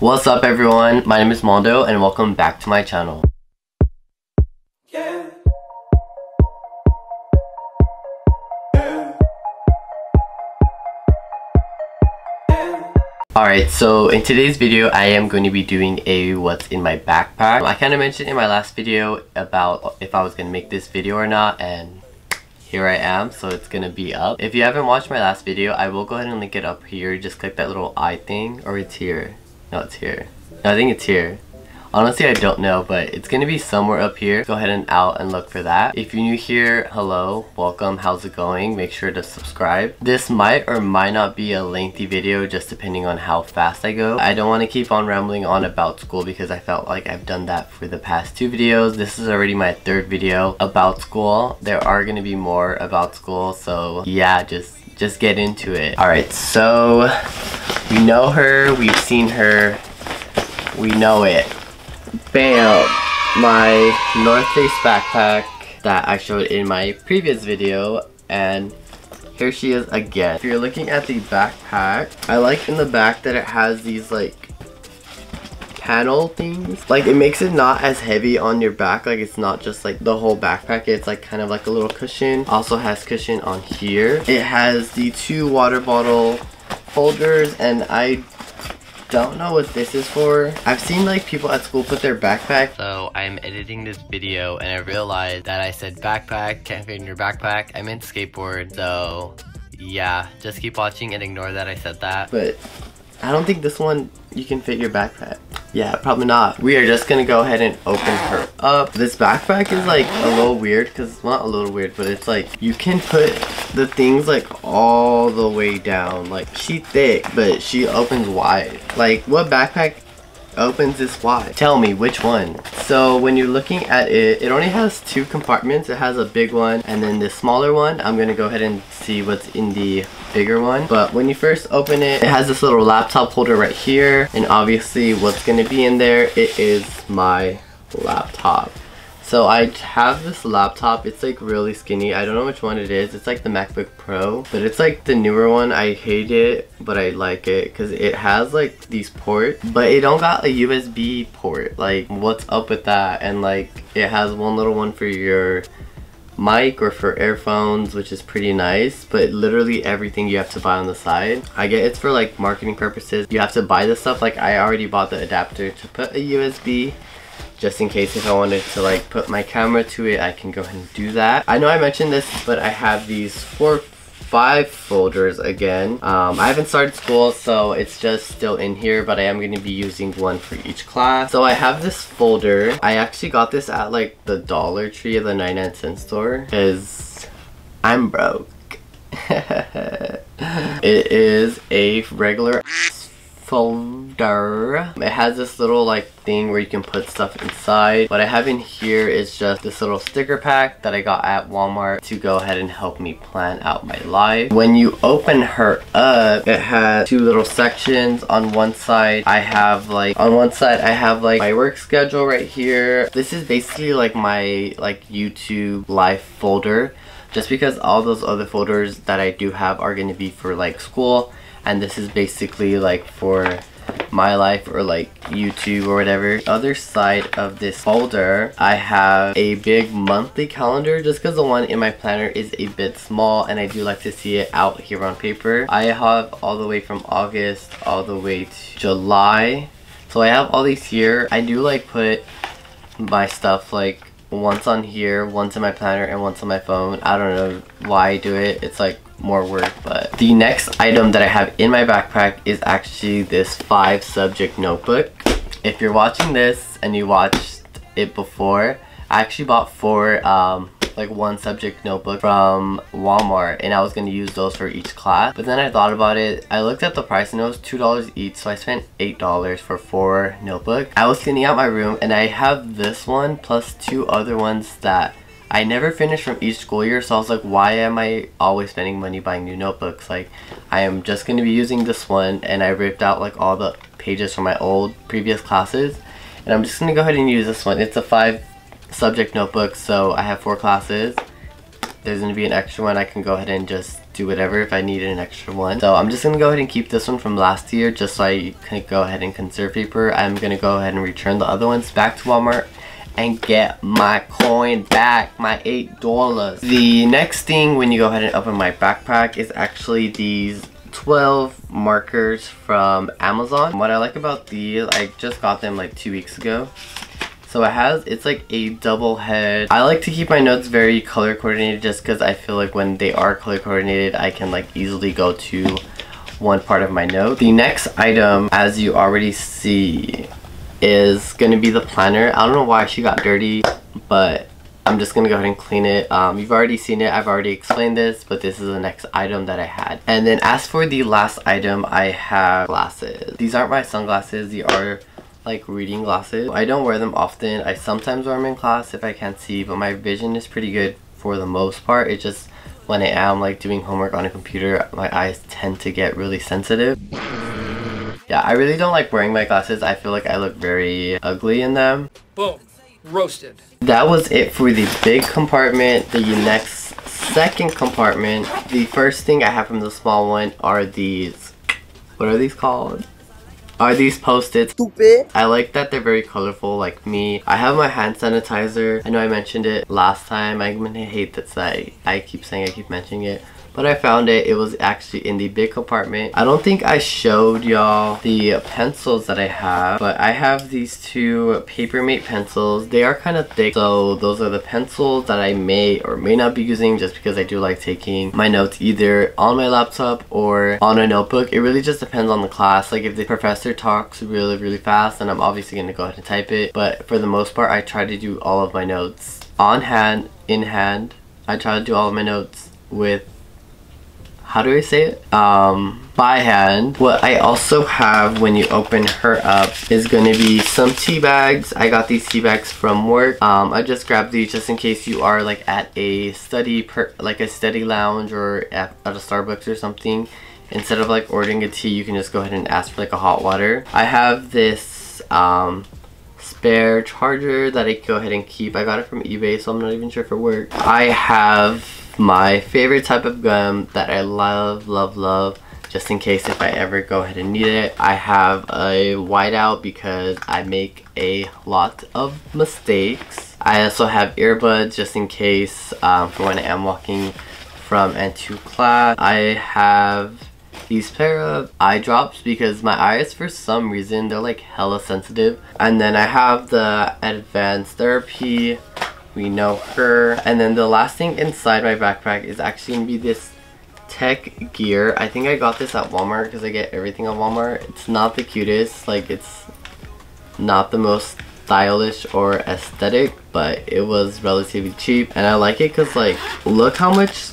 What's up everyone, my name is Mondo and welcome back to my channel. Alright, so in today's video I am going to be doing a what's in my backpack. I kind of mentioned in my last video about if I was going to make this video or not, and here I am, so it's going to be up. If you haven't watched my last video, I will go ahead and link it up here. Just click that little eye thing, or it's here. No, it's here. No, I think it's here. Honestly, I don't know, but it's gonna be somewhere up here. Go ahead and out and look for that. If you're new here, hello, welcome, how's it going? Make sure to subscribe. This might or might not be a lengthy video, just depending on how fast I go. I don't want to keep on rambling on about school because I felt like I've done that for the past 2 videos. This is already my 3rd video about school. There are gonna be more about school, so yeah, just get into it. Alright, so we know her, we've seen her, we know it. Bam! My North Face backpack that I showed in my previous video, and here she is again. If you're looking at the backpack, I like in the back that it has these like panel things. Like it makes it not as heavy on your back, like it's not just like the whole backpack, it's like kind of like a little cushion. Also has cushion on here. It has the 2 water bottle holders, and I don't know what this is for. I've seen like people at school put their backpack. So I'm editing this video and I realized that I said backpack, can't fit in your backpack. I meant skateboard, so yeah, just keep watching and ignore that I said that. But I don't think this one you can fit your backpack. Yeah, probably not. We are just gonna go ahead and open her up. This backpack is like a little weird because, well, not a little weird, but it's like you can put the things like all the way down. Like she's thick, but she opens wide. Like what backpack opens this wide? Tell me which one. So when you're looking at it, it only has 2 compartments. It has a big one and then this smaller one. I'm gonna go ahead and see what's in the bigger one. But when you first open it, it has this little laptop holder right here, and obviously what's gonna be in there, it is my laptop. So I have this laptop. It's like really skinny. I don't know which one it is. It's like the MacBook Pro, but it's like the newer one. I hate it, but I like it because it has like these ports, but it don't got a USB port. Like what's up with that? And like it has one little one for your mic or for earphones, which is pretty nice, but literally everything you have to buy on the side. I get it's for like marketing purposes. You have to buy this stuff. Like I already bought the adapter to put a USB, just in case if I wanted to like put my camera to it, I can go ahead and do that. I know I mentioned this, but I have these 5 folders again. I haven't started school, so it's just still in here, but I am going to be using one for each class. So I have this folder. I actually got this at like the Dollar Tree or the 99-cent store because I'm broke. It is a regular folder. It has this little like thing where you can put stuff inside. What I have in here is just this little sticker pack that I got at Walmart to go ahead and help me plan out my life. When you open her up, it has 2 little sections. On one side I have like my work schedule right here. This is basically like my YouTube life folder, just because all those other folders that I do have are going to be for like school, and this is basically like for my life or like YouTube or whatever. Other side of this folder, I have a big monthly calendar, just because the one in my planner is a bit small and I do like to see it out here on paper. I have all the way from August all the way to July, so I have all these here. I do like put my stuff like once on here, once in my planner, and once on my phone. I don't know why I do it. It's like more work. But the next item that I have in my backpack is actually this 5 subject notebook. If you're watching this and you watched it before, I actually bought 4 like 1 subject notebook from Walmart, and I was going to use those for each class. But then I thought about it. I looked at the price and it was $2 each, so I spent $8 for 4 notebooks. I was cleaning out my room and I have this one plus 2 other ones that I never finished from each school year, so I was like, why am I always spending money buying new notebooks? Like, I am just going to be using this one, and I ripped out like all the pages from my old previous classes, and I'm just going to go ahead and use this one. It's a 5 subject notebook, so I have 4 classes. There's going to be an extra one I can go ahead and just do whatever if I needed an extra one. So I'm just gonna go ahead and keep this one from last year just so I can go ahead and conserve paper. I'm gonna go ahead and return the other ones back to Walmart and get my coin back, my $8. The next thing when you go ahead and open my backpack is actually these 12 markers from Amazon. What I like about these, I just got them like 2 weeks ago. So it's like a double head. I like to keep my notes very color coordinated just because I feel like when they are color coordinated, I can like easily go to one part of my note. The next item, as you already see, is gonna be the planner. I don't know why she got dirty, but I'm just gonna go ahead and clean it. You've already seen it, I've already explained this, but this is the next item that I had. And then as for the last item, I have glasses. These aren't my sunglasses, these are like reading glasses. I don't wear them often. I sometimes wear them in class if I can't see, but my vision is pretty good for the most part. It's just when I am like doing homework on a computer, my eyes tend to get really sensitive. Yeah, I really don't like wearing my glasses. I feel like I look very ugly in them. Boom. Roasted. That was it for the big compartment. The next second compartment, the first thing I have from the small one are these, what are these called? Are these Post-its. Stupid. I like that they're very colorful like me. I have my hand sanitizer. I know I mentioned it last time. I'm gonna hate that I keep saying I keep mentioning it. But I found it. It was actually in the big compartment. I don't think I showed y'all the pencils that I have, but I have these two Papermate pencils. They are kind of thick, so those are the pencils that I may or may not be using just because I do like taking my notes either on my laptop or on a notebook. It really just depends on the class. Like if the professor talks really fast, then I'm obviously going to go ahead and type it. But for the most part, I try to do all of my notes on hand, in hand. I try to do all of my notes with, how do I say it? By hand. What I also have when you open her up is going to be some tea bags. I got these tea bags from work. I just grabbed these just in case you are like at a study lounge or at a Starbucks or something. Instead of like ordering a tea, you can just go ahead and ask for like a hot water. I have this spare charger that I can go ahead and keep. I got it from eBay, so I'm not even sure if it works. I have my favorite type of gum that I love, just in case if I ever go ahead and need it. I have a whiteout because I make a lot of mistakes. I also have earbuds just in case for when I am walking from and to class. I have these pair of eye drops because my eyes, for some reason, they're like hella sensitive. And then I have the Advanced Therapy. We know her. And then the last thing inside my backpack is actually gonna be this tech gear. I think I got this at Walmart because I get everything at Walmart. It's not the cutest, like it's not the most stylish or aesthetic, but it was relatively cheap and I like it because like look how much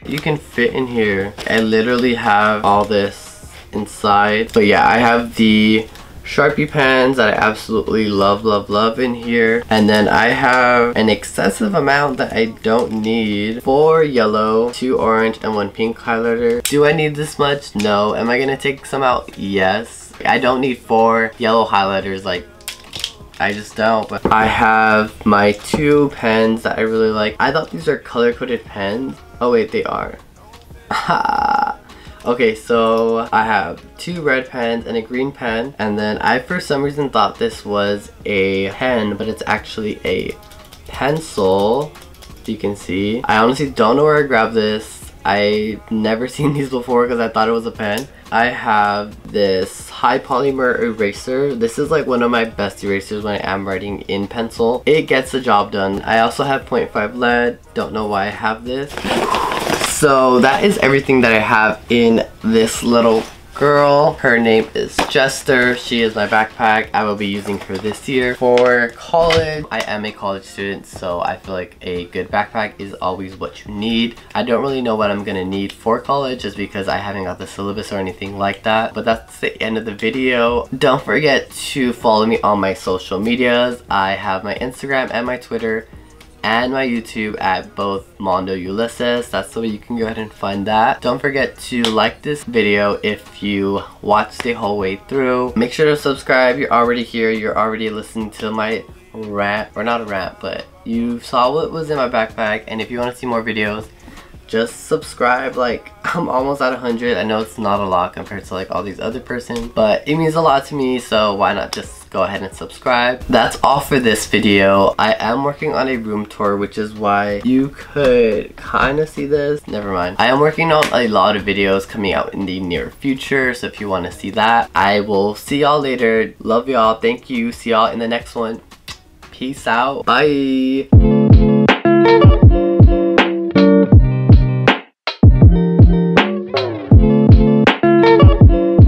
you can fit in here. I literally have all this inside. But yeah, I have the Sharpie pens that I absolutely love in here. And then I have an excessive amount that I don't need. 4 yellow, 2 orange, and 1 pink highlighter. Do I need this much? No. Am I gonna take some out? Yes. I don't need 4 yellow highlighters, like I just don't. But I have my 2 pens that I really like. I thought these are color-coded pens. Oh wait, they are. Okay, so I have 2 red pens and a green pen, and then I for some reason thought this was a pen, but it's actually a pencil. You can see. I honestly don't know where I grabbed this. I've never seen these before because I thought it was a pen. I have this high polymer eraser. This is like one of my best erasers when I am writing in pencil. It gets the job done. I also have 0.5 lead. Don't know why I have this. So that is everything that I have in this little girl. Her name is Jester. She is my backpack. I will be using her this year for college. I am a college student, so I feel like a good backpack is always what you need. I don't really know what I'm gonna need for college just because I haven't got the syllabus or anything like that. But that's the end of the video. Don't forget to follow me on my social medias. I have my Instagram and my Twitter and my YouTube at both mandoulysses. That's the way you can go ahead and find that. Don't forget to like this video if you watched the whole way through. Make sure to subscribe. You're already here. You're already listening to my rant, or not a rant, but you saw what was in my backpack. And if you want to see more videos, just subscribe. Like, I'm almost at 100. I know it's not a lot compared to like all these other persons, but it means a lot to me, so why not just go ahead and subscribe. That's all for this video. I am working on a room tour, which is why you could kind of see this. Never mind. I am working on a lot of videos coming out in the near future, so if you want to see that, I will see y'all later. Love y'all. Thank you. See y'all in the next one. Peace out. Bye.